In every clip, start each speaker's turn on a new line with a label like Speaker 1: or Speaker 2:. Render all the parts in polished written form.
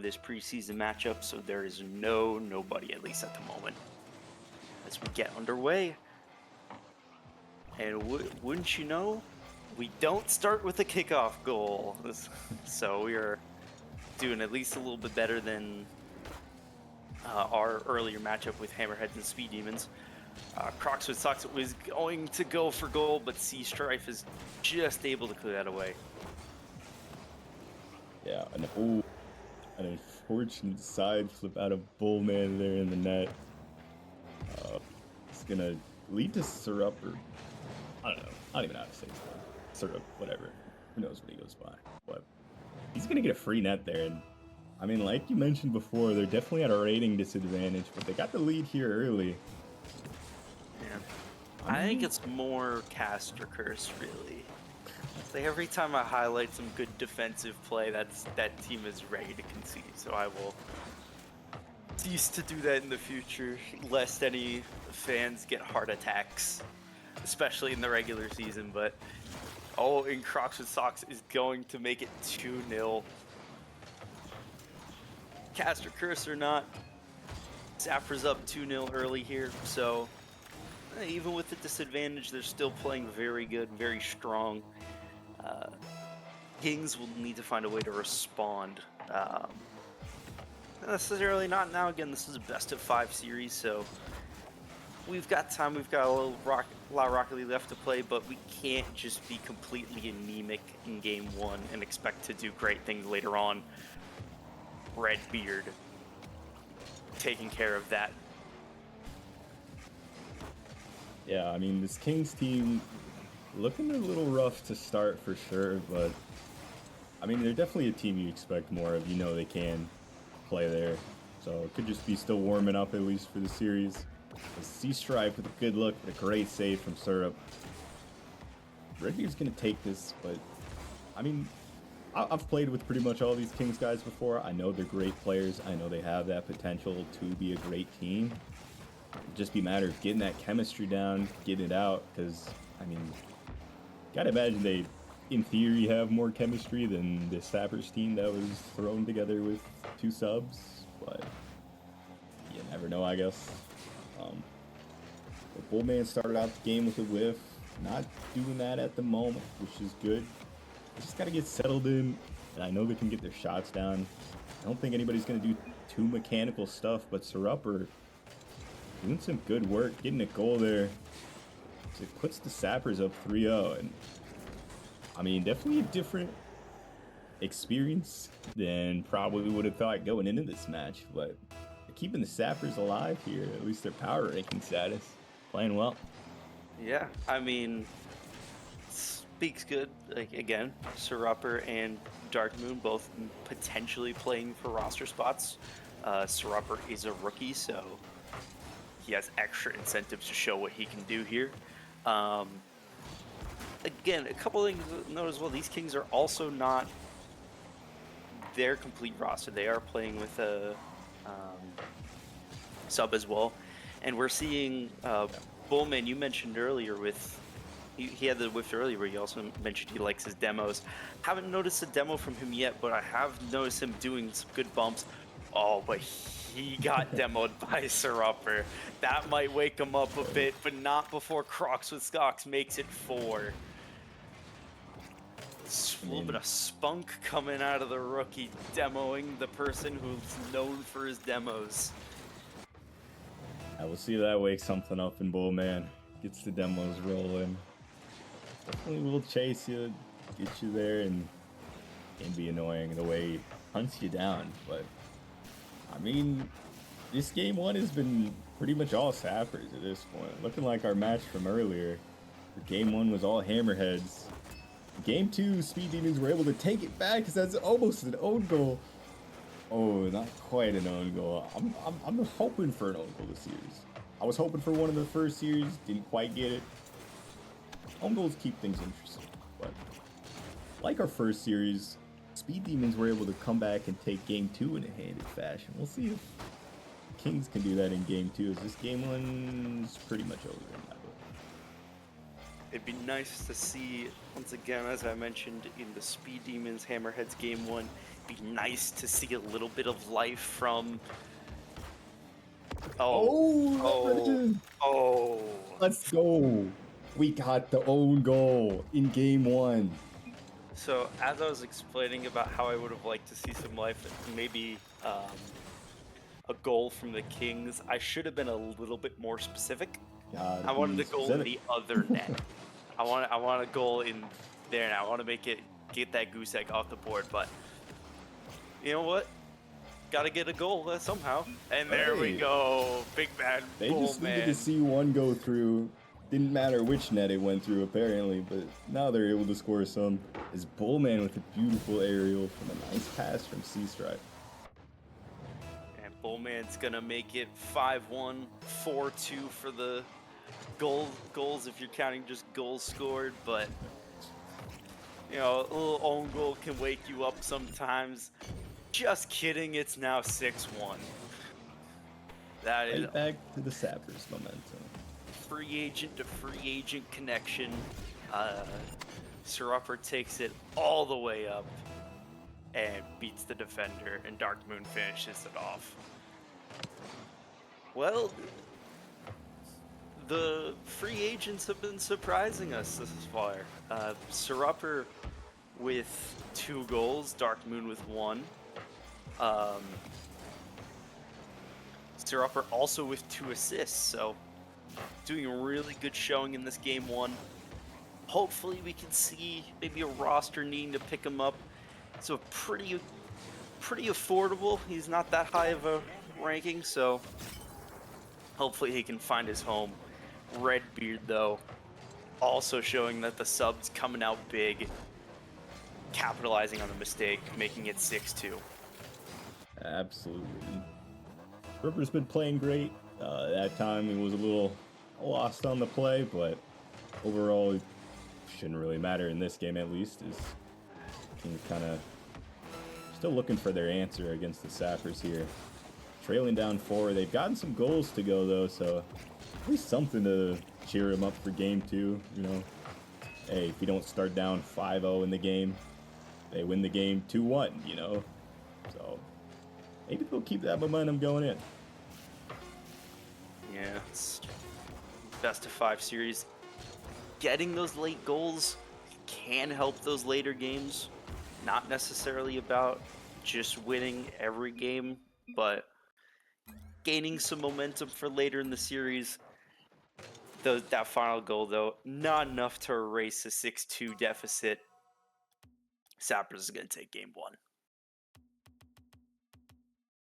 Speaker 1: this preseason matchup, so there is nobody, at least at the moment, as we get underway. And wouldn't you know, we don't start with a kickoff goal. So we are doing at least a little bit better than our earlier matchup with Hammerheads and Speed Demons. Crocs with Socks was going to go for goal, but Sea Strife is just able to clear that away.
Speaker 2: Yeah, an unfortunate side flip out of Bullman there in the net. It's gonna lead to Syrup, or I don't know. I don't even know how to say his name. Syrup, whatever. Who knows what he goes by? But he's gonna get a free net there, and I mean, like you mentioned before, they're definitely at a rating disadvantage, but they got the lead here early.
Speaker 1: Yeah. I think it's more Caster Curse, really. Like every time I highlight some good defensive play, that team is ready to concede. So I will cease to do that in the future, lest any fans get heart attacks, especially in the regular season. But in Crocs with Socks is going to make it 2-0. Caster Curse or not, Sappers up 2-0 early here, so even with the disadvantage, they're still playing very good, very strong. Kings will need to find a way to respond. Necessarily not now. Again, this is a best-of-5 series, so we've got time. We've got a lot of Rocket League left to play, but we can't just be completely anemic in Game 1 and expect to do great things later on. Redbeard taking care of that.
Speaker 2: Yeah, I mean, this Kings team looking a little rough to start for sure, but I mean, they're definitely a team you expect more of. You know they can play there, so it could just be still warming up at least for the series. Sea Stripe with a good look, but a great save from Syrup. Redbeard's gonna take this, but I mean, I've played with pretty much all these Kings guys before. I know they're great players. I know they have that potential to be a great team. It'd just be a matter of getting that chemistry down, getting it out, because, I mean, gotta imagine they, in theory, have more chemistry than the Sappers team that was thrown together with 2 subs, but you never know, I guess. But Bullman started out the game with a whiff, not doing that at the moment, which is good. They just gotta get settled in, and I know they can get their shots down. I don't think anybody's gonna do too mechanical stuff, but Syrup doing some good work, getting a goal there. So it puts the Sappers up 3-0, and I mean, definitely a different experience than probably would have thought going into this match, but they're keeping the Sappers alive here, at least their power ranking status. Playing well.
Speaker 1: Yeah, I mean, speaks good. Like, again, Syruper and Dark Moon both potentially playing for roster spots. Syruper is a rookie, so he has extra incentives to show what he can do here. Again, a couple things to note as well. These Kings are also not their complete roster. They are playing with a sub as well. And we're seeing Bullman, you mentioned earlier with... He had the whiff earlier where he also mentioned he likes his demos. Haven't noticed a demo from him yet, but I have noticed him doing some good bumps. Oh, but he got demoed by Syruper. That might wake him up a bit, but not before Crocs with Socks makes it 4. It's a little bit of spunk coming out of the rookie, demoing the person who's known for his demos.
Speaker 2: I will see that wake something up in Bullman. Gets the demos rolling. Definitely will chase you, get you there, and be annoying the way he hunts you down. But I mean, this game 1 has been pretty much all Sappers at this point. Looking like our match from earlier. Game 1 was all Hammerheads. Game 2, Speed Demons were able to take it back because that's almost an own goal. Oh, not quite an own goal. I'm hoping for an own goal this series. I was hoping for one in the first series, didn't quite get it. Own goals keep things interesting, but like our first series, Speed Demons were able to come back and take Game 2 in a handed fashion. We'll see if Kings can do that in Game 2, as this Game 1's pretty much over in my book.
Speaker 1: It'd be nice to see, once again, as I mentioned in the Speed Demons Hammerheads Game 1, be nice to see a little bit of life from.
Speaker 2: Oh,
Speaker 1: Oh,
Speaker 2: Bridges!
Speaker 1: oh.
Speaker 2: Let's go. We got the own goal in game 1.
Speaker 1: So as I was explaining about how I would have liked to see some life, maybe a goal from the Kings, I should have been a little bit more specific.
Speaker 2: Gotta
Speaker 1: I wanted
Speaker 2: be
Speaker 1: a goal in
Speaker 2: specific.
Speaker 1: the other net. I want a goal in there, and I want to get that goose egg off the board. But you know what? Got to get a goal somehow. And there we
Speaker 2: Hey.
Speaker 1: go, big man,
Speaker 2: They
Speaker 1: bull
Speaker 2: just needed
Speaker 1: man.
Speaker 2: to see one go through. Didn't matter which net it went through, apparently, but now they're able to score some. Is Bullman with a beautiful aerial from a nice pass from C-Stripe.
Speaker 1: And Bullman's gonna make it 5-1, 4-2 for the goals if you're counting just goals scored. But you know, a little own goal can wake you up sometimes. Just kidding, it's now 6-1. That is
Speaker 2: Right back to the Sappers momentum.
Speaker 1: free agent to free agent connection. Sappers takes it all the way up and beats the defender, and Dark Moon finishes it off. Well, the free agents have been surprising us this far. Sappers with 2 goals, Dark Moon with 1. Sappers also with 2 assists, so doing a really good showing in this game 1. Hopefully we can see maybe a roster needing to pick him up. So pretty affordable. He's not that high of a ranking, so hopefully he can find his home. Redbeard though, also showing that the sub's coming out big, capitalizing on the mistake, making it 6-2.
Speaker 2: Absolutely. Ripper's been playing great. That time he was a little lost on the play, but overall it shouldn't really matter in this game, at least. Is Kings kind of still looking for their answer against the Sappers here. Trailing down 4. They've gotten some goals to go though, so at least something to cheer them up for game 2. You know, hey, if you don't start down 5-0 in the game, they win the game 2-1. You know, so maybe they'll keep that momentum going in.
Speaker 1: Yeah, it's best of 5 series. Getting those late goals can help those later games. Not necessarily about just winning every game, but gaining some momentum for later in the series. That final goal, though, not enough to erase a 6-2 deficit. Sappers is going to take game 1.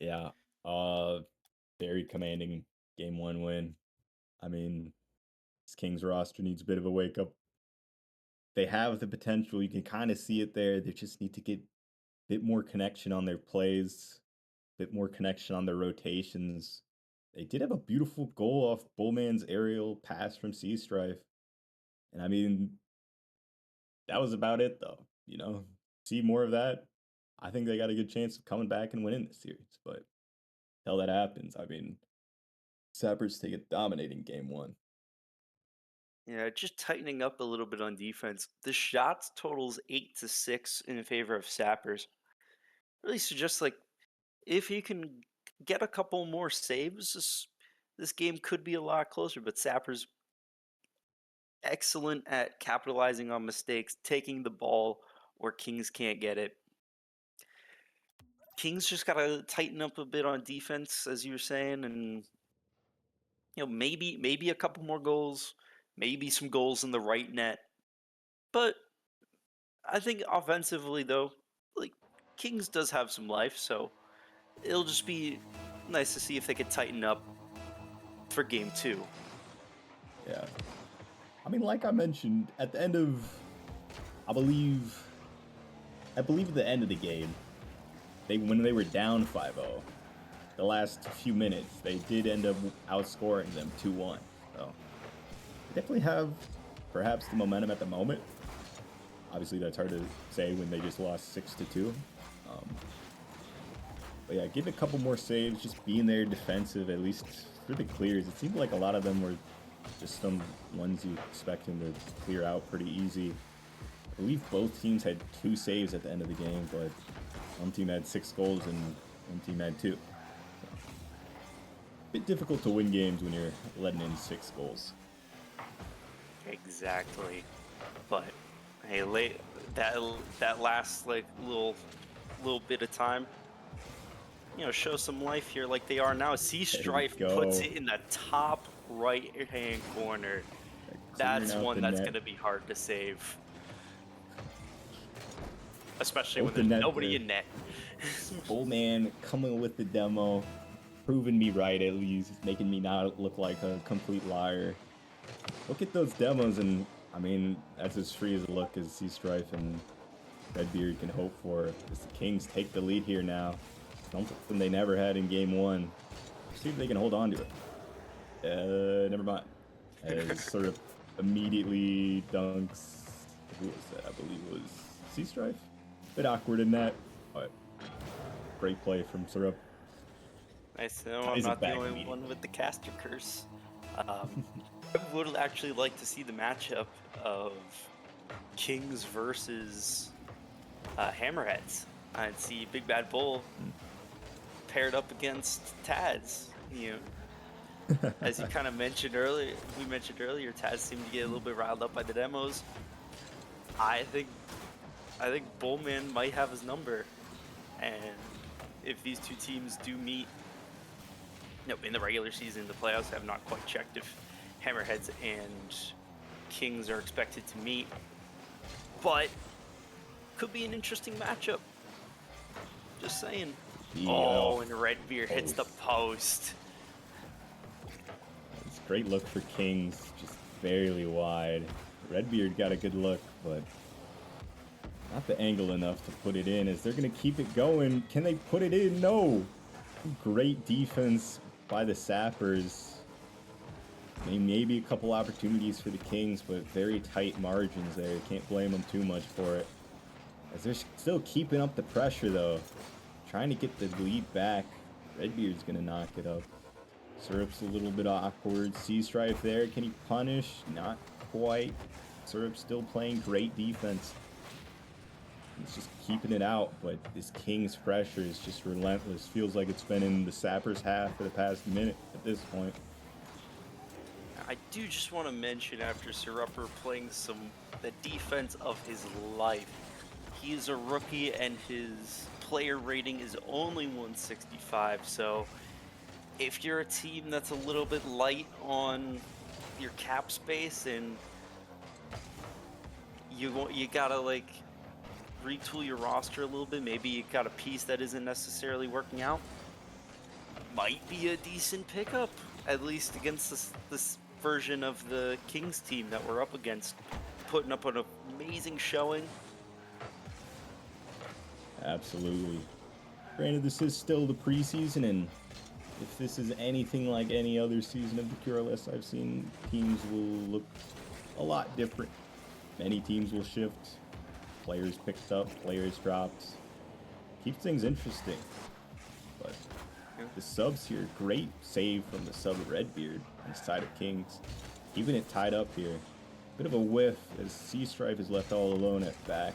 Speaker 2: Yeah, very commanding game 1 win. I mean, this Kings roster needs a bit of a wake up. They have the potential. You can kind of see it there. They just need to get a bit more connection on their plays, a bit more connection on their rotations. They did have a beautiful goal off Bullman's aerial pass from Sea Strife. And I mean, that was about it, though. You know, see more of that. I think they got a good chance of coming back and winning this series. But until that happens, I mean, Sappers take a dominating game 1.
Speaker 1: Yeah, just tightening up a little bit on defense. The shots totals 8-6 in favor of Sappers. Really suggests like if you can get a couple more saves, this game could be a lot closer. But Sappers excellent at capitalizing on mistakes, taking the ball where Kings can't get it. Kings just gotta tighten up a bit on defense, as you were saying, and you know maybe a couple more goals, maybe some goals in the right net. But I think offensively though, like Kings does have some life, so it'll just be nice to see if they could tighten up for game 2.
Speaker 2: Yeah. I mean, like I mentioned, at the end of, I believe at the end of the game, when they were down 5-0, the last few minutes, they did end up outscoring them 2-1. So they definitely have perhaps the momentum at the moment. Obviously, that's hard to say when they just lost 6-2. But yeah, getting a couple more saves, just being there defensive, at least for the clears. It seemed like a lot of them were just some ones you expect them to clear out pretty easy. I believe both teams had 2 saves at the end of the game, but One team had 6 goals and one team had 2. So, bit difficult to win games when you're letting in 6 goals.
Speaker 1: Exactly. But hey, that last like little bit of time, show some life here like they are now. Sea Strife puts it in the top right-hand corner. That's one that's going to be hard to save. Especially when there's nobody in net.
Speaker 2: Old man coming with the demo, proving me right at least, making me not look like a complete liar. Look at those demos, and I mean, that's as free as a look as Sea Strife and Redbeard can hope for. As the Kings take the lead here now. Something they never had in game 1. See if they can hold on to it. Never mind. As sort of immediately dunks. Who was that? I believe it was Sea Strife. Bit awkward in that, but great play from Syrup.
Speaker 1: Nice to know I'm not the only one with the caster curse. I would actually like to see the matchup of Kings versus Hammerheads. I'd see Big Bad Bull paired up against Taz. As you kind of mentioned earlier, Taz seemed to get a little bit riled up by the demos. I think Bullman might have his number, and if these two teams do meet, in the regular season, the playoffs have not quite checked if Hammerheads and Kings are expected to meet, but could be an interesting matchup. Just saying. Yeah. Oh, and Redbeard hits the post.
Speaker 2: It's a great look for Kings, just barely wide. Redbeard got a good look, but not the angle enough to put it in. As they're going to keep it going. Can they put it in? No. Great defense by the Sappers. I mean, maybe a couple opportunities for the Kings, but very tight margins there. Can't blame them too much for it. As they're still keeping up the pressure, though. Trying to get the lead back. Redbeard's going to knock it up. Syrup's a little bit awkward. Sea Strife there. Can he punish? Not quite. Syrup's still playing great defense. He's just keeping it out, but this King's pressure is just relentless. Feels like it's been in the Sappers' half for the past minute at this point.
Speaker 1: I do just want to mention, after Syrupper playing the defense of his life, he's a rookie and his player rating is only 165, so if you're a team that's a little bit light on your cap space and you gotta like retool your roster a little bit, maybe you got a piece that isn't necessarily working out, might be a decent pickup, at least against this version of the Kings team that we're up against, putting up an amazing showing.
Speaker 2: Absolutely. Granted, this is still the preseason, and if this is anything like any other season of the QRLS I've seen, teams will look a lot different. Many teams will shift. Players picked up, players dropped. Keeps things interesting. But the subs here, great save from the sub of Redbeard on the side of Kings. Keeping it tied up here. Bit of a whiff as Sea Strife is left all alone at back.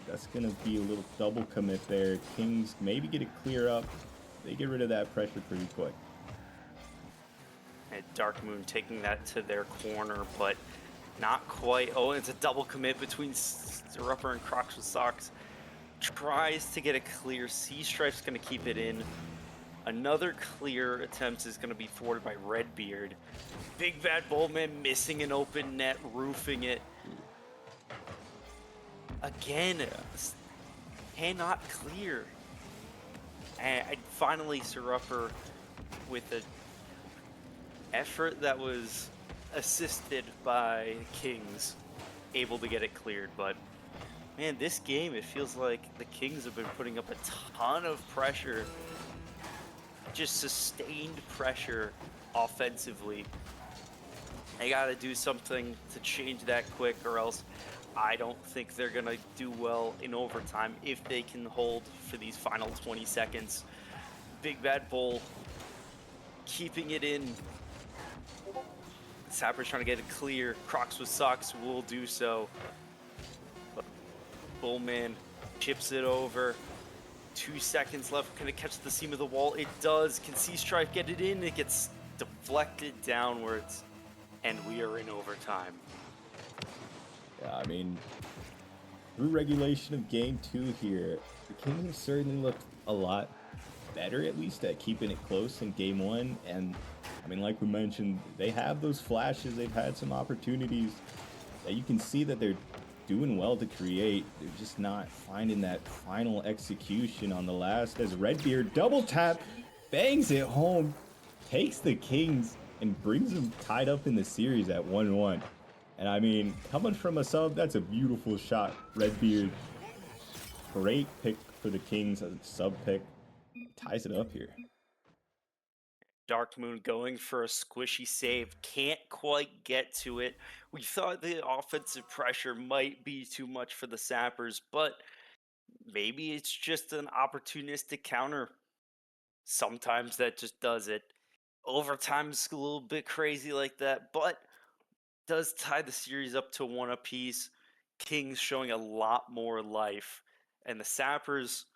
Speaker 2: That's going to be a little double commit there. Kings maybe get it clear up. They get rid of that pressure pretty quick.
Speaker 1: And Dark Moon taking that to their corner, but not quite. Oh, it's a double commit between Rupper and Crocs with Socks. Tries to get a clear. Sea Strife's going to keep it in. Another clear attempt is going to be thwarted by Redbeard. Big Bad Bullman missing an open net, roofing it. Again, cannot clear. And finally, Syrupper with an effort that was assisted by Kings, able to get it cleared. But man, this game, it feels like the Kings have been putting up a ton of pressure, just sustained pressure offensively. They got to do something to change that quick, or else I don't think they're going to do well in overtime if they can hold for these final 20 seconds. Big Bad Bull keeping it in. Sappers trying to get it clear. Crocs with Socks will do so. But Bullman Chips it over. 2 seconds left. Can it catch the seam of the wall? It does. Can Sea Strife get it in? It gets deflected downwards. And we are in overtime.
Speaker 2: Yeah, I mean, through regulation of game 2 here, the Kings certainly looked a lot better, at least, at keeping it close in game 1. And, I mean, like we mentioned, they have those flashes. They've had some opportunities that you can see that they're doing well to create. They're just not finding that final execution on the last, as Redbeard double tap, bangs it home, takes the Kings, and brings them tied up in the series at 1-1. And I mean, coming from a sub, that's a beautiful shot. Redbeard, great pick for the Kings as a sub pick. Ties it up here.
Speaker 1: Dark Moon going for a squishy save. Can't quite get to it. We thought the offensive pressure might be too much for the Sappers, but maybe it's just an opportunistic counter. Sometimes that just does it. Overtime's a little bit crazy like that, but does tie the series up to 1 apiece. Kings showing a lot more life, and the Sappers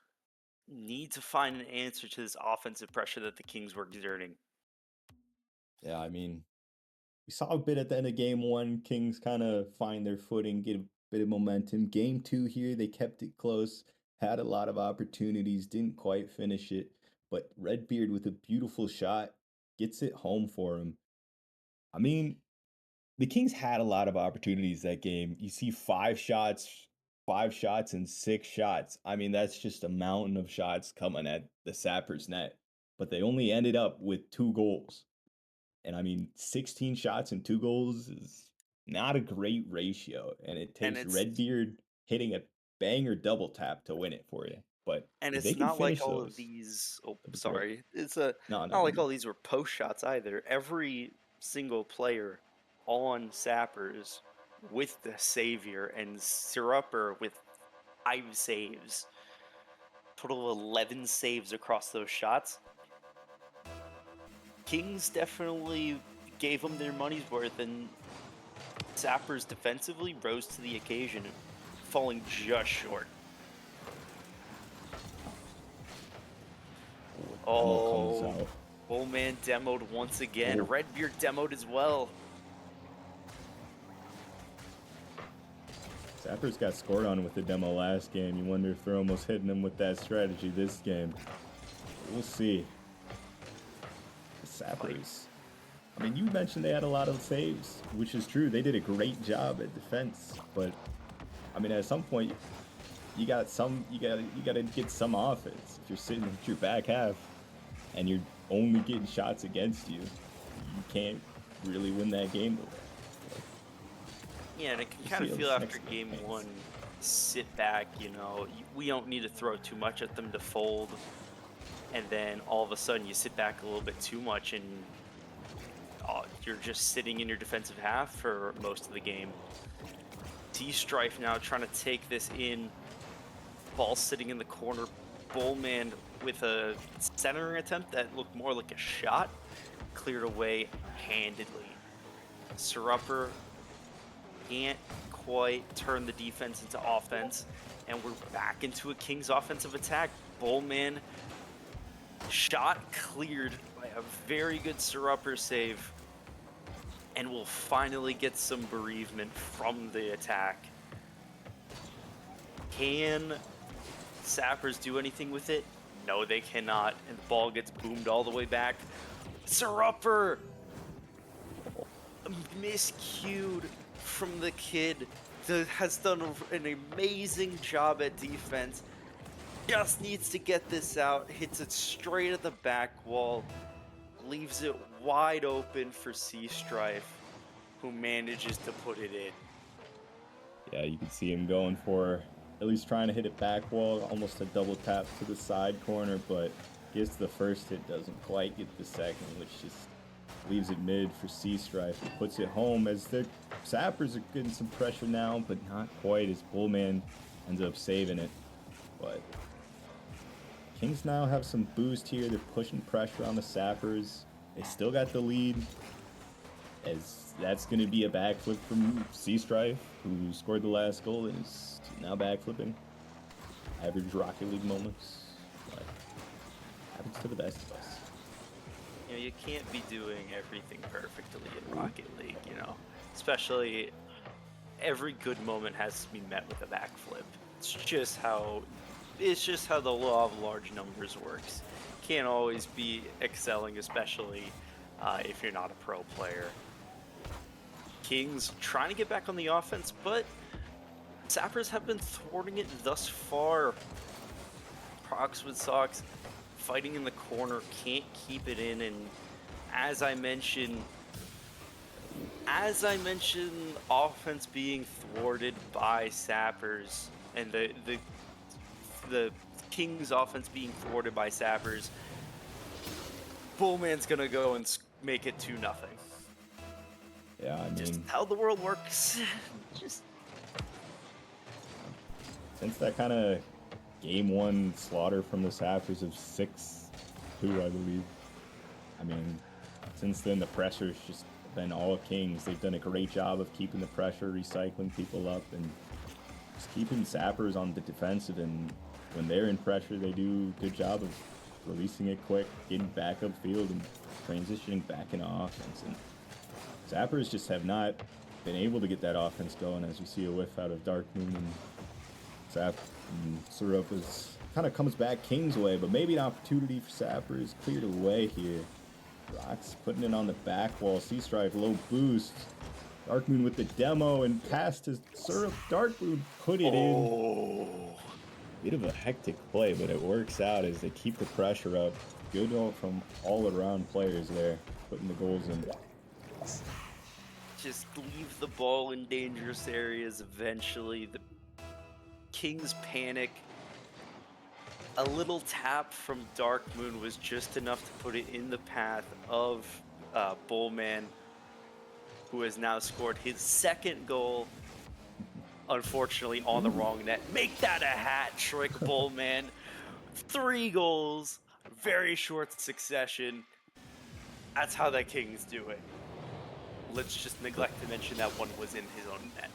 Speaker 1: need to find an answer to this offensive pressure that the Kings were exerting.
Speaker 2: Yeah, I mean, we saw a bit at the end of game 1. Kings kind of find their footing, get a bit of momentum. Game 2 here, they kept it close, had a lot of opportunities, didn't quite finish it. But Redbeard with a beautiful shot gets it home for him. I mean, the Kings had a lot of opportunities that game. You see 5 shots and 6 shots. I mean, that's just a mountain of shots coming at the Sappers net. But they only ended up with 2 goals. And I mean, 16 shots and 2 goals is not a great ratio. And it
Speaker 1: And
Speaker 2: takes Redbeard hitting a banger double tap to win it for you. But if they
Speaker 1: it's
Speaker 2: can
Speaker 1: not like
Speaker 2: finish
Speaker 1: all of
Speaker 2: those,
Speaker 1: these. Oh,
Speaker 2: that'd be great.
Speaker 1: sorry. It's
Speaker 2: No,
Speaker 1: not
Speaker 2: no,
Speaker 1: like all these were post shots either. Every single player on Sappers with the savior and Sirupper with 5 saves. Total of 11 saves across those shots. Kings definitely gave them their money's worth, and Sappers defensively rose to the occasion, falling just short.
Speaker 2: Demo comes out.
Speaker 1: Bullman demoed once again.
Speaker 2: Oh.
Speaker 1: Redbeard demoed as well.
Speaker 2: Sappers got scored on with the demo last game. You wonder if they're almost hitting them with that strategy this game. We'll see. The Sappers. I mean, you mentioned they had a lot of saves, which is true. They did a great job at defense, but I mean, at some point, you gotta get some offense. If you're sitting at your back half and you're only getting shots against you, you can't really win that game.
Speaker 1: Yeah, and it can kind of feel after game 1, sit back, we don't need to throw too much at them to fold. And then all of a sudden you sit back a little bit too much and you're just sitting in your defensive half for most of the game. Sea Strife now trying to take this in. Ball sitting in the corner. Bullman with a centering attempt that looked more like a shot. Cleared away handedly. Sirupper can't quite turn the defense into offense. And we're back into a Kings offensive attack. Bullman shot cleared by a very good Sirupper save. And we'll finally get some bereavement from the attack. Can Sappers do anything with it? No, they cannot. And the ball gets boomed all the way back. Sirupper! Miscued from the kid. Has done an amazing job at defense. Just needs to get this out. Hits it straight at the back wall. Leaves it wide open for Sea Strife, who manages to put it in.
Speaker 2: Yeah, you can see him going for at least trying to hit it back wall, almost a double tap to the side corner, but gets the first hit, doesn't quite get the second, which just leaves it mid for Sea Strife. He puts it home as the Sappers are getting some pressure now, but not quite as Bullman ends up saving it. But Kings now have some boost here. They're pushing pressure on the Sappers. They still got the lead, as that's going to be a backflip from Sea Strife, who scored the last goal and is now backflipping. average Rocket League moments, but happens to the best of us.
Speaker 1: You know, you can't be doing everything perfectly in Rocket League, you know. Especially every good moment has to be met with a backflip. It's just how the law of large numbers works. Can't always be excelling, especially if you're not a pro player. Kings trying to get back on the offense, but Sappers have been thwarting it thus far. Prox with Sox fighting in the corner, can't keep it in, and as I mentioned, offense being thwarted by Sappers, and the Kings' offense being thwarted by Sappers, Bullman's gonna go and make it 2-0.
Speaker 2: Yeah, I
Speaker 1: Just
Speaker 2: mean,
Speaker 1: how the world works. Just
Speaker 2: since that kind of game one slaughter from the Sappers of 6-2, I believe. I mean, since then the pressure's just been all Kings. They've done a great job of keeping the pressure, recycling people up, and just keeping Sappers on the defensive. And when they're in pressure, they do a good job of releasing it quick, getting back upfield, and transitioning back into offense. And Sappers just have not been able to get that offense going, as you see a whiff out of Dark Moon, and Syrup is kind of comes back King's way, but maybe an opportunity for Sappers cleared away here. Rocks putting it on the back wall. Sea Strife low boost. Dark Moon with the demo and pass to Syrup. Dark Moon put it in. Bit of a hectic play, but it works out as they keep the pressure up. Good from all around players there, putting the goals in.
Speaker 1: just leave the ball in dangerous areas eventually. The Kings panic. A little tap from Dark Moon was just enough to put it in the path of Bullman, who has now scored his second goal, unfortunately on the wrong net. Make that a hat trick, Bullman. 3 goals, very short succession. That's how the Kings do it. Let's just neglect to mention that one was in his own net.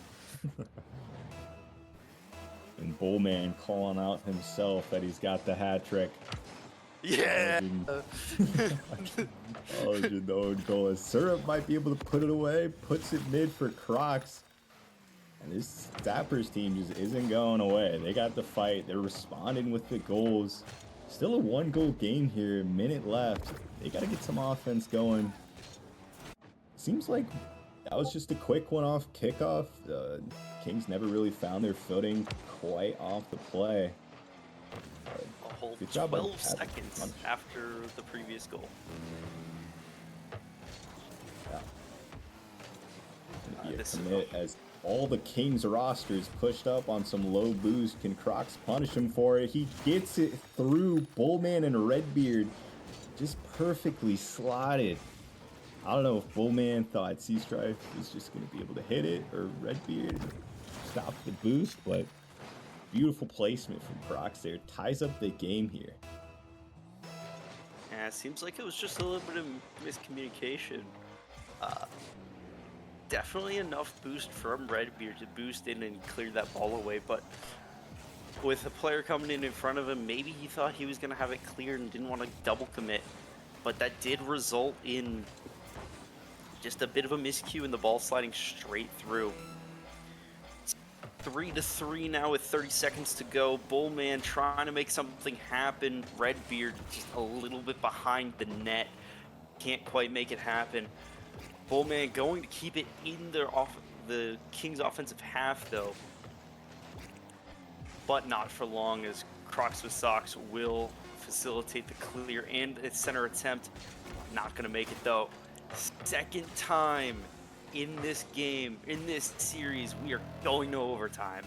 Speaker 2: And Bullman calling out himself that he's got the hat trick.
Speaker 1: Yeah.
Speaker 2: Oh, no goal. Syrup might be able to put it away. Puts it mid for Crocs. And this Sappers team just isn't going away. They got the fight. They're responding with the goals. Still a 1-goal game here. Minute left. They got to get some offense going. Seems like that was just a quick one-off kickoff. Kings never really found their footing quite off the play.
Speaker 1: A whole
Speaker 2: Good job
Speaker 1: 12 seconds after the previous goal.
Speaker 2: Yeah.
Speaker 1: This
Speaker 2: Commit as all the Kings rosters pushed up on some low boost. Can Crocs punish him for it? He gets it through. Bullman and Redbeard just perfectly slotted. I don't know if Bullman thought Sea Strife was just going to be able to hit it, or Redbeard stop the boost, but beautiful placement from Crocs there. Ties up the game here.
Speaker 1: Yeah, it seems like it was just a little bit of miscommunication. Definitely enough boost from Redbeard to boost in and clear that ball away, but with a player coming in front of him, maybe he thought he was going to have it cleared and didn't want to double commit, but that did result in just a bit of a miscue and the ball sliding straight through. 3-3 now with 30 seconds to go. Bullman trying to make something happen. Redbeard just a little bit behind the net. Can't quite make it happen. Bullman going to keep it in the Kings offensive half though. But not for long, as Crocs with Socks will facilitate the clear and its center attempt. Not going to make it though. Second time in this game, in this series, we are going to overtime.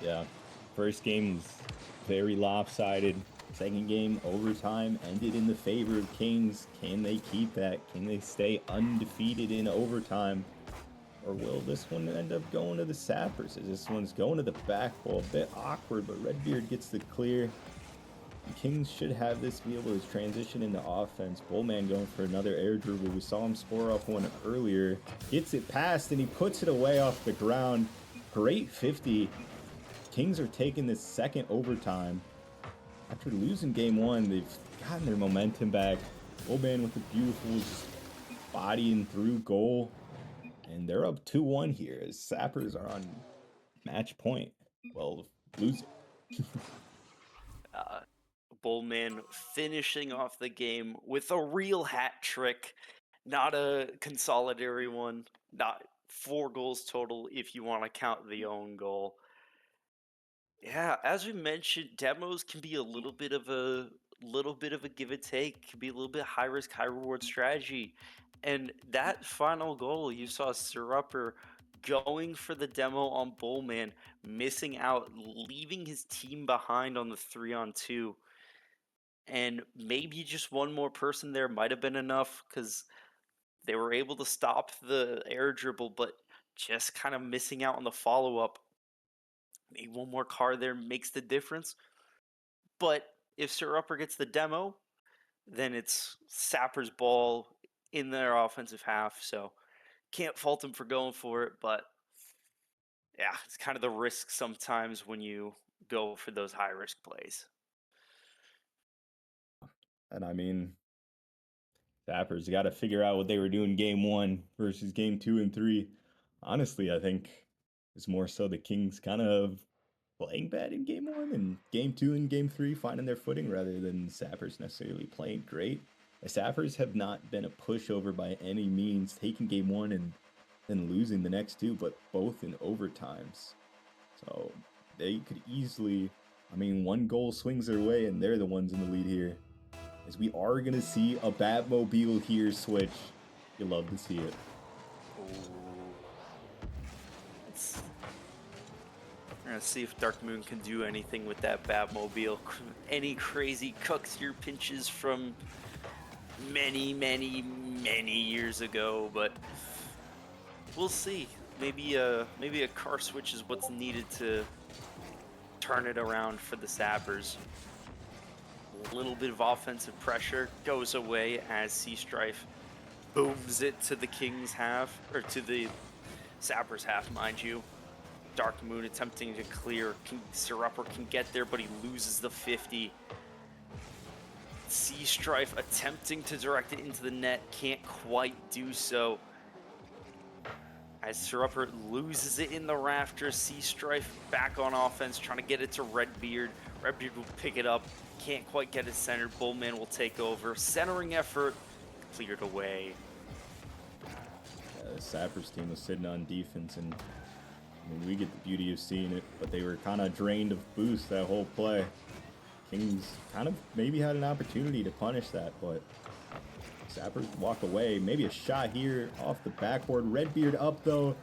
Speaker 2: Yeah, first game was very lopsided. Second game, overtime, ended in the favor of Kings. Can they keep that? Can they stay undefeated in overtime? Or will this one end up going to the Sappers? As this one's going to the back wall, a bit awkward, but Redbeard gets the clear. The Kings should have this be able to transition into offense. Bullman going for another air dribble. We saw him score off one earlier. Gets it past and he puts it away off the ground. Great 50. Kings are taking this second overtime. After losing game one, they've gotten their momentum back. Bullman with a beautiful just bodying through goal. And they're up 2-1 here as Sappers are on match point. Well, losing.
Speaker 1: Bullman finishing off the game with a real hat trick, not a consolidatory one, not 4 goals total if you want to count the own goal. Yeah, as we mentioned, demos can be a little bit of a give and take, can be a little bit high risk, high reward strategy. And that final goal, you saw Sir Upper going for the demo on Bullman, missing out, leaving his team behind on the 3-on-2. And maybe just one more person there might have been enough because they were able to stop the air dribble, but just kind of missing out on the follow up. Maybe one more car there makes the difference. But if Sir Upper gets the demo, then it's Sapper's ball in their offensive half. So can't fault him for going for it. But yeah, it's kind of the risk sometimes when you go for those high risk plays.
Speaker 2: And I mean, Sappers got to figure out what they were doing game one versus game 2 and 3. Honestly, I think it's more so the Kings kind of playing bad in game 1 and game 2 and game 3 finding their footing rather than Sappers necessarily playing great. The Sappers have not been a pushover by any means, taking game 1 and then losing the next 2, but both in overtimes. So they could easily, I mean, 1 goal swings their way and they're the ones in the lead here. As we are going to see a Batmobile here switch. You love to see it.
Speaker 1: We're going to see if Dark Moon can do anything with that Batmobile. Any crazy cuck-steer pinches from many, many, many years ago, but we'll see. Maybe a car switch is what's needed to turn it around for the Sappers. A little bit of offensive pressure goes away as Sea Strife booms it to the Kings half, or to the Sappers half, mind you. Dark Moon attempting to clear. Sir Upper can get there, but he loses the 50. Sea Strife attempting to direct it into the net, can't quite do so. As Sir Upper loses it in the rafters, Sea Strife back on offense, trying to get it to Redbeard. Redbeard will pick it up, can't quite get it centered. Bullman will take over. Centering effort, cleared away.
Speaker 2: The Sappers team was sitting on defense, and I mean, we get the beauty of seeing it, but they were kind of drained of boost that whole play. Kings kind of maybe had an opportunity to punish that, but Sappers walk away. Maybe a shot here off the backboard. Redbeard up though.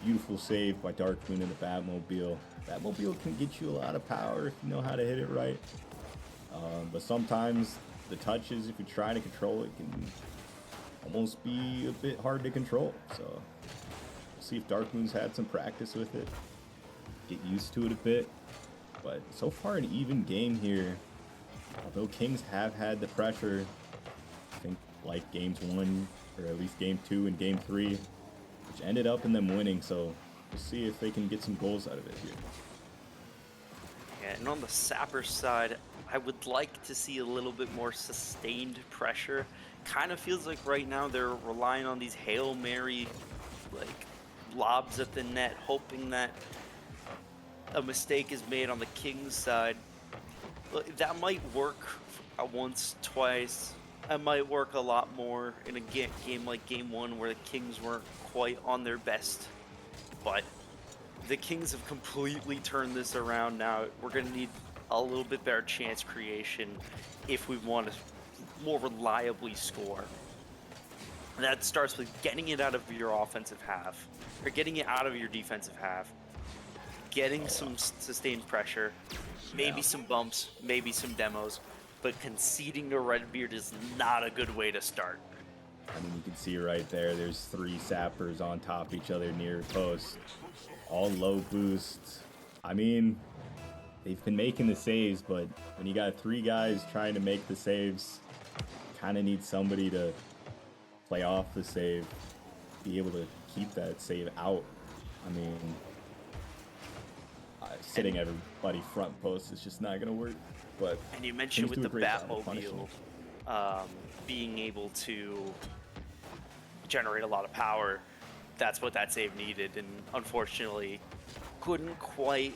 Speaker 2: Beautiful save by Dark Moon in the Batmobile. Batmobile can get you a lot of power if you know how to hit it right. But sometimes the touches, if you try to control it, can almost be a bit hard to control. So we'll see if Dark Moon's had some practice with it. Get used to it a bit. But so far an even game here. Although Kings have had the pressure, I think like games 1, or at least game 2 and game 3, which ended up in them winning. So we'll see if they can get some goals out of it here.
Speaker 1: Yeah, and on the Sappers side, I would like to see a little bit more sustained pressure. Kind of feels like right now they're relying on these Hail Mary like lobs at the net, hoping that a mistake is made on the Kings side. Look, that might work once, twice. That might work a lot more in a game like game 1 where the Kings weren't quite on their best. But the Kings have completely turned this around now. We're going to need a little bit better chance creation if we want to more reliably score. And that starts with getting it out of your offensive half, or getting it out of your defensive half, getting some sustained pressure, maybe some bumps, maybe some demos, but conceding to Redbeard is not a good way to start.
Speaker 2: I mean, you can see right there, there's 3 Sappers on top of each other near post. All low boost. I mean, they've been making the saves, but when you got 3 guys trying to make the saves, kind of need somebody to play off the save, be able to keep that save out. I mean, sitting everybody front post is just not gonna work. But
Speaker 1: And you mentioned
Speaker 2: Kings
Speaker 1: with
Speaker 2: do a
Speaker 1: the
Speaker 2: great job of punishing
Speaker 1: Batmobile
Speaker 2: it.
Speaker 1: being able to generate a lot of power, that's what that save needed, and unfortunately couldn't quite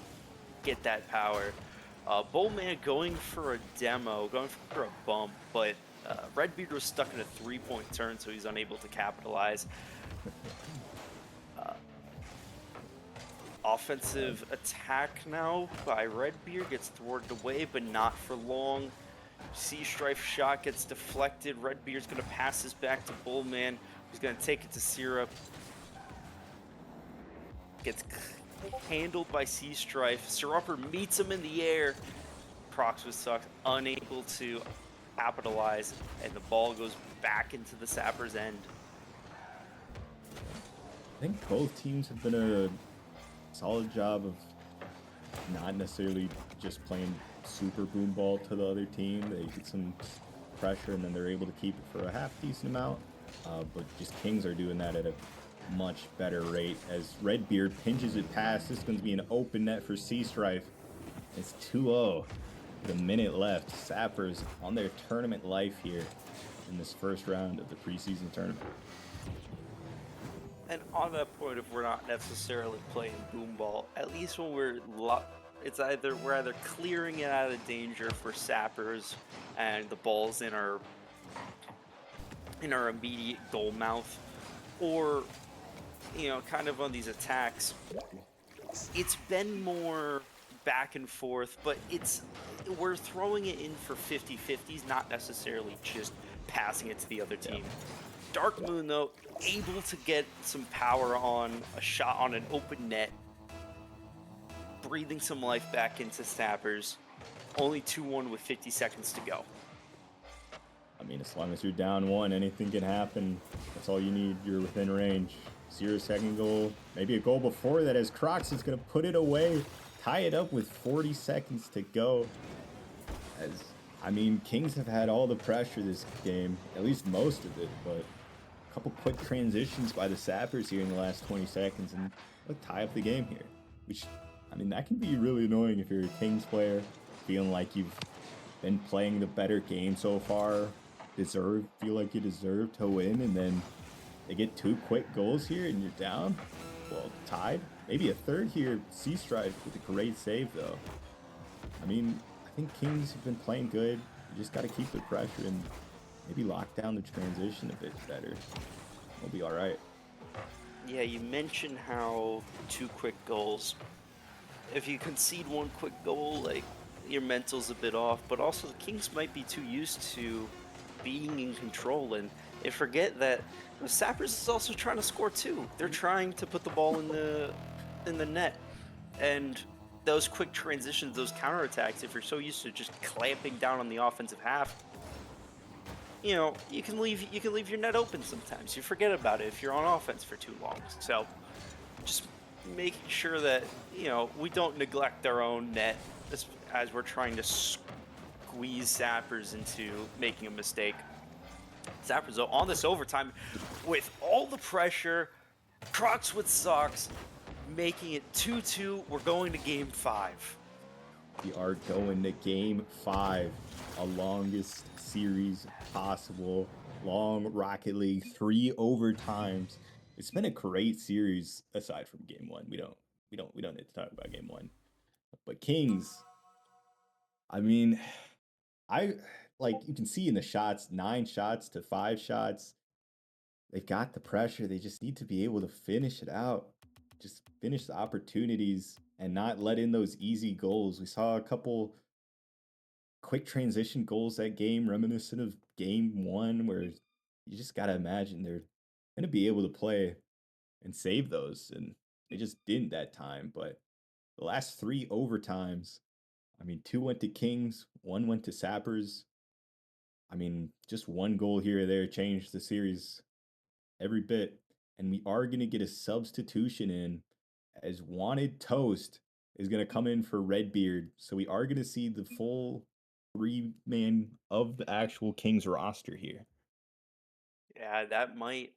Speaker 1: get that power. Bullman going for a demo, going for a bump, but Redbeard was stuck in a 3-point turn, so he's unable to capitalize. Uh, Offensive attack now by Redbeard gets thwarted away, but not for long. Sea Strife shot gets deflected. Redbeard's going to pass this back to Bullman, who's going to take it to Syrup. Gets handled by Sea Strife. Syrupper meets him in the air. Crocs with Sucks unable to capitalize, and the ball goes back into the Sappers' end.
Speaker 2: I think both teams have done a solid job of not necessarily just playing super boom ball to the other team. They get some pressure and then they're able to keep it for a half decent amount. But just Kings are doing that at a much better rate as Redbeard pinches it past. This one's being an open net for Sea Strife. It's 2-0 with a minute left. Sappers on their tournament life here in this first round of the preseason tournament.
Speaker 1: And on that point, if we're not necessarily playing boom ball, at least when we're we're either clearing it out of danger for Sappers, and the ball's in our immediate goal mouth, or kind of on these attacks. It's been more back and forth, but we're throwing it in for 50-50s, not necessarily just passing it to the other team. Dark Moon, though, able to get some power on a shot on an open net, breathing some life back into Sappers. Only 2-1 with 50 seconds to go.
Speaker 2: I mean, as long as you're down one, anything can happen. That's all you need. You're within range. 0-second goal, maybe a goal before that as Crocs is going to put it away, tie it up with 40 seconds to go. As I mean, Kings have had all the pressure this game, at least most of it, but a couple quick transitions by the Sappers here in the last 20 seconds and look, tie up the game here. Which, I mean, that can be really annoying if you're a Kings player, feeling like you've been playing the better game so far, feel like you deserve to win, and then they get 2 quick goals here and you're down. Well, tied. Maybe a third here. Sea Strife with a great save, though. I mean, I think Kings have been playing good. You just got to keep the pressure and maybe lock down the transition a bit better. We'll be all right.
Speaker 1: Yeah, you mentioned how 2 quick goals. If you concede 1 quick goal, like, your mental's a bit off, but also the Kings might be too used to being in control, and they forget that the Sappers is also trying to score too. They're trying to put the ball in the net, and those quick transitions, those counterattacks, if you're so used to just clamping down on the offensive half, you can leave your net open sometimes. You forget about it if you're on offense for too long. So just making sure that we don't neglect our own net as we're trying to squeeze Sappers into making a mistake. Sappers, though, on this overtime, with all the pressure, Crocs with Socks, making it 2-2. We're going to Game 5.
Speaker 2: We are going to Game 5, a longest series possible. Long Rocket League, 3 overtimes. It's been a great series aside from Game 1. We don't need to talk about Game 1. But Kings, I mean, you can see in the shots, 9 shots to 5 shots. They've got the pressure. They just need to be able to finish it out. Just finish the opportunities and not let in those easy goals. We saw a couple quick transition goals that game, reminiscent of Game 1, where you just got to imagine they're going to be able to play and save those. And they just didn't that time. But the last 3 overtimes, I mean, 2 went to Kings, 1 went to Sappers. I mean, just 1 goal here or there changed the series every bit. And we are going to get a substitution in as Wanted Toast is going to come in for Redbeard. So we are going to see the full 3-man of the actual Kings roster here.
Speaker 1: Yeah, that might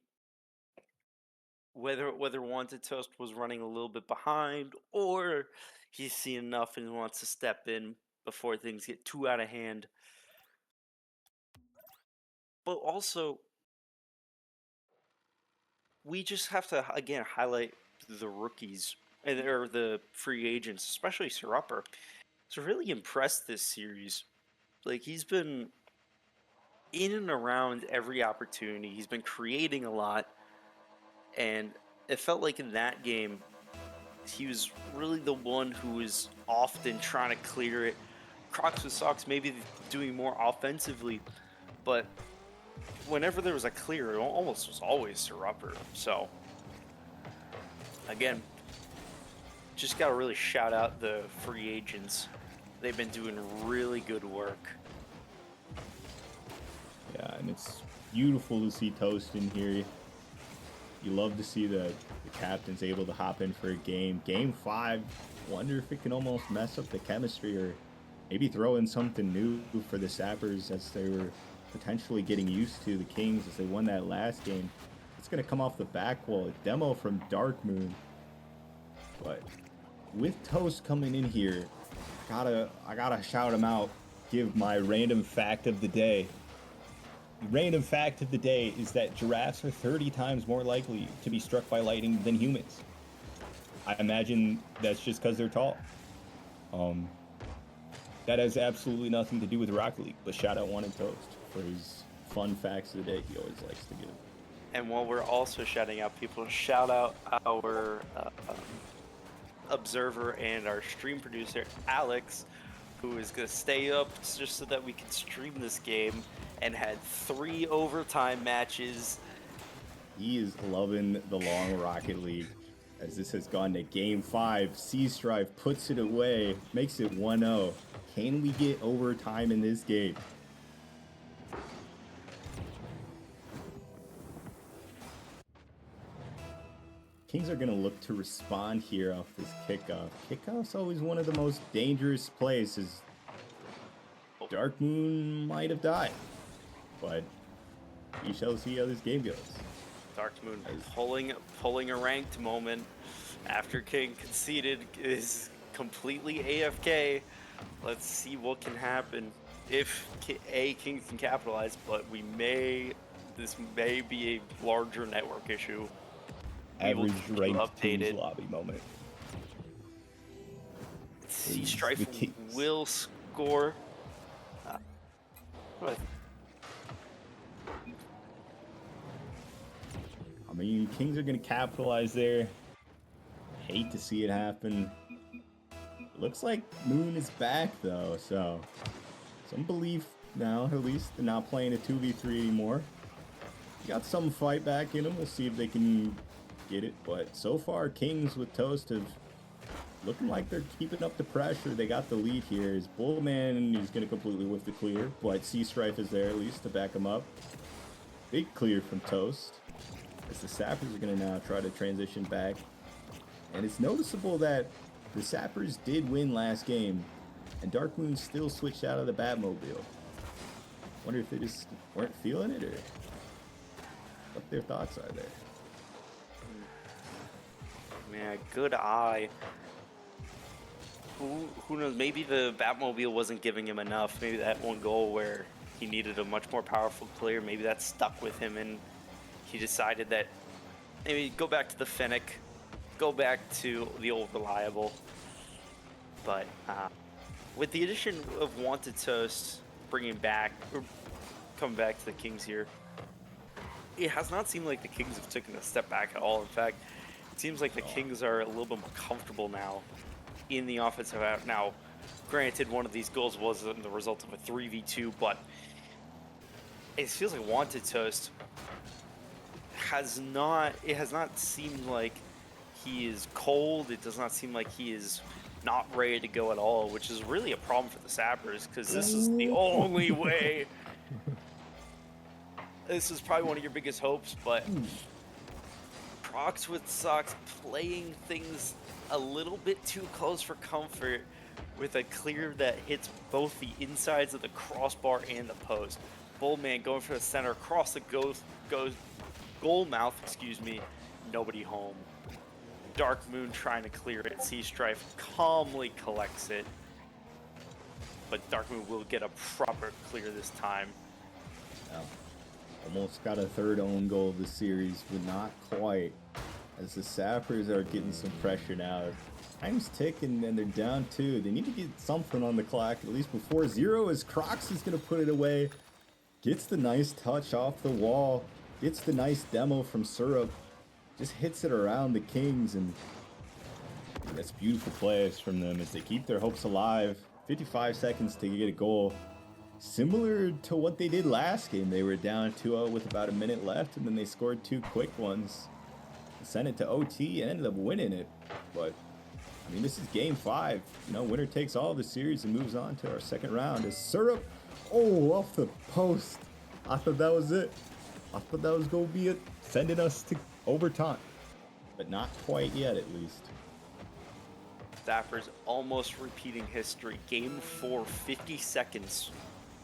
Speaker 1: whether Wanted Toast was running a little bit behind, or he's seen enough and wants to step in before things get too out of hand. But also, we just have to again highlight the rookies or the free agents, especially Surupper. He's really impressed this series. Like, he's been in and around every opportunity. He's been creating a lot, and it felt like in that game he was really the one who was often trying to clear it. Crocs with Socks maybe doing more offensively, but whenever there was a clear, it almost was always Surupper. So again, just got to really shout out the free agents. They've been doing really good work.
Speaker 2: Yeah, and it's beautiful to see Toast in here. You love to see the captain's able to hop in for a game. Game 5, wonder if it can almost mess up the chemistry or maybe throw in something new for the Sappers as they were potentially getting used to the Kings as they won that last game. It's going to come off the back wall, a demo from Dark Moon. But with Toast coming in here, I gotta shout him out, give my random fact of the day. The random fact of the day is that giraffes are 30 times more likely to be struck by lightning than humans. I imagine that's just because they're tall. That has absolutely nothing to do with Rocket League, but shout out Wanted Toast for his fun facts of the day he always likes to give.
Speaker 1: And while we're also shouting out people, shout out our observer and our stream producer, Alex, who is going to stay up just so that we can stream this game and had 3 overtime matches.
Speaker 2: He is loving the long Rocket League as this has gone to game 5. C-Strife puts it away, makes it 1-0. Can we get overtime in this game? Kings are going to look to respond here off this kickoff. Kickoff's always one of the most dangerous plays as Dark Moon might have died. But we shall see how this game goes.
Speaker 1: Dark Moon pulling a ranked moment after King conceded is completely AFK. Let's see what can happen if King can capitalize, but this may be a larger network issue.
Speaker 2: Average ranked Kings lobby moment.
Speaker 1: C-Strife will score.
Speaker 2: I mean, Kings are going to capitalize there. Hate to see it happen. Looks like Moon is back, though, so some belief now, at least. They're not playing a 2v3 anymore. Got some fight back in them. We'll see if they can get it. But so far, Kings with Toast have looking like they're keeping up the pressure. They got the lead here. Is Bullman, he's going to completely whiff the clear, but C-Strife is there at least to back him up. Big clear from Toast. As the Sappers are going to now try to transition back. And it's noticeable that the Sappers did win last game, and Dark Moon still switched out of the Batmobile. Wonder if they just weren't feeling it, or what their thoughts are there.
Speaker 1: Man, good eye. Who knows? Maybe the Batmobile wasn't giving him enough. Maybe that one goal where he needed a much more powerful player, maybe that stuck with him, and he decided that maybe go back to the Fennec, go back to the old reliable. But with the addition of Wanted Toast coming back to the Kings here, it has not seemed like the Kings have taken a step back at all. In fact, it seems like the Kings are a little bit more comfortable now in the offensive out. Now, granted, one of these goals was the result of a 3v2, but it feels like Wanted Toast has not seemed like he is cold. It does not seem like he is not ready to go at all, which is really a problem for the Sappers, because this is the only way. This is probably one of your biggest hopes, but Crocs with Socks playing things a little bit too close for comfort with a clear that hits both the insides of the crossbar and the post. Bullman going for the center across the goal mouth, nobody home. Dark Moon trying to clear it. Sea Strife calmly collects it. But Dark Moon will get a proper clear this time.
Speaker 2: Yeah. Almost got a third own goal of the series, but not quite. As the Sappers are getting some pressure now. Time's ticking and they're down 2. They need to get something on the clock, at least before 0, as Crocs is going to put it away. Gets the nice touch off the wall. Gets the nice demo from Syrup. Just hits it around the Kings, and that's beautiful plays from them as they keep their hopes alive. 55 seconds to get a goal. Similar to what they did last game. They were down 2-0 with about a minute left, and then they scored 2 quick ones. Sent it to OT and ended up winning it. But, I mean, this is game 5. You know, winner takes all of the series and moves on to our second round. As Syrup, off the post. I thought that was it. I thought that was going to be it. Sending us to overtime. But not quite yet, at least.
Speaker 1: Sappers almost repeating history. Game 4, 50 seconds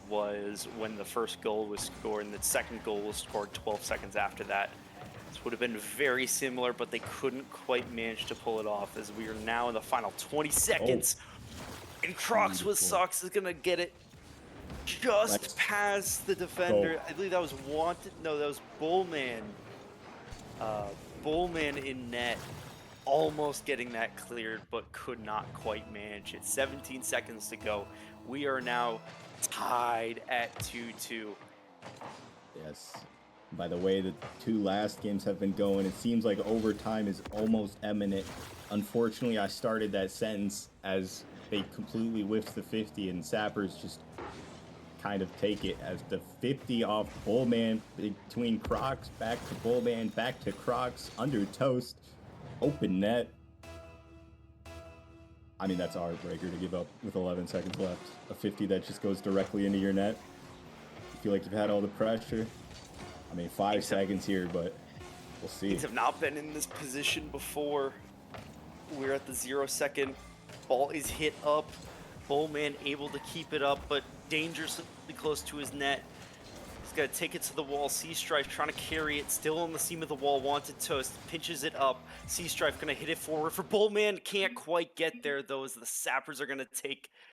Speaker 1: was when the first goal was scored, and the second goal was scored 12 seconds after that. This would have been very similar, but they couldn't quite manage to pull it off, as we are now in the final 20 seconds. And Crocs with socks is going to get it just past the defender. I believe that was Wanted. No, that was Bullman. Bullman in net. Almost getting that cleared, but could not quite manage it. 17 seconds to go. We are now tied at 2-2.
Speaker 2: Yes. By the way the 2 last games have been going, it seems like overtime is almost imminent. Unfortunately, I started that sentence as they completely whiffed the 50, and Sappers just kind of take it as the 50 off Bullman between Crocs, back to Bullman, back to Crocs, under toast, open net. I mean, that's a heartbreaker to give up with 11 seconds left. A 50 that just goes directly into your net. You feel like you've had all the pressure. I mean, 5 seconds here, but we'll see.
Speaker 1: Things have not been in this position before. We're at the 0 second. Ball is hit up. Bullman able to keep it up, but dangerously close to his net. He's got to take it to the wall. Sea Strife trying to carry it. Still on the seam of the wall. Wanted toast. Pinches it up. Sea Strife going to hit it forward for Bullman. Can't quite get there, though, as the Sappers are going to take